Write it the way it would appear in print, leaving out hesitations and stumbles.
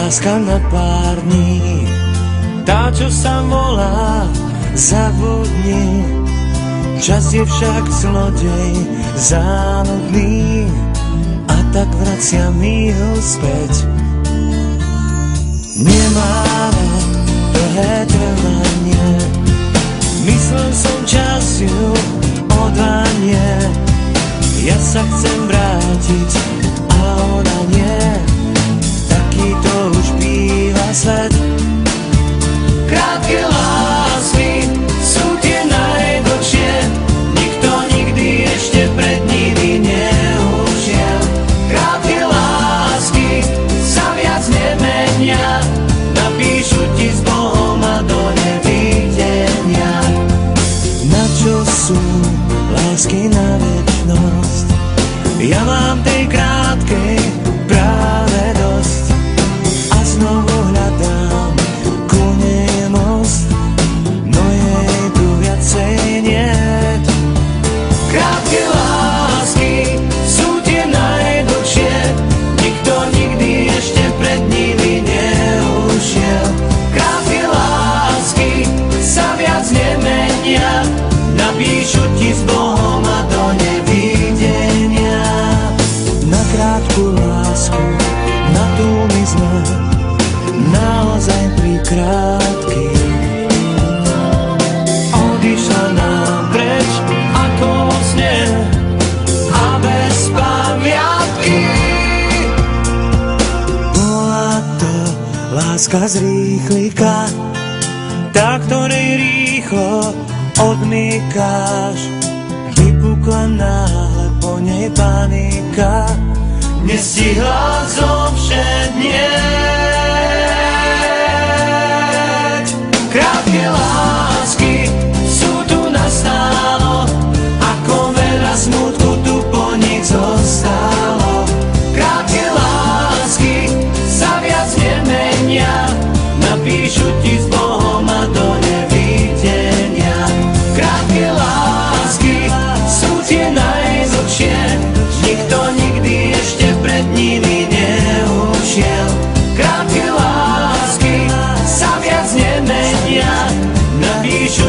láska na pár dní, tá, čo sa volá zabudni. Čas je však zlodej záludný, a tak vracia mi ho späť. Nemáva dlhé trvanie, myslel som čas ju odvanie. Ja sa chcem vrátiť a ona nie, taký to už býva svet. Krátke lásky sú tie najdlhšie, nikto nikdy ešte pred nimi neušiel. Krátke lásky sa viac nemenia, napíšu ti s Bohom a do nevidenia. Na čo sú lásky na večnosť? Ja mám tej krátkej práve dosť a znovu hľadám ku nej most, no jej tu viacej niet. Krátke lásky sú tie najdlhšie, nikto nikdy ešte pred nimi neušiel. Krátke lásky sa viac nemenia, napíšu ti s Bohom a do nevidenia. Na krátku lásku, na tú my sme naozaj prikrátky. Odišla nám preč ako vo sne a bez pamiatky. Bola to láska z rýchlika, tá, ktorej rýchlo odmykáš. Vypukla náhle po nej panika, nestihla zovšednieť. Krátke lásky sú tu nastálo, ako veľa smutku tu po nich zostalo. Krátke lásky sa viac nemenia, napíšu ti s Bohom a do nevidenia. Krátke lásky sú tie najdlhšie, nikto nikdy ešte pred nimi neušiel. Krátke lásky sa viac nemenia, napíšu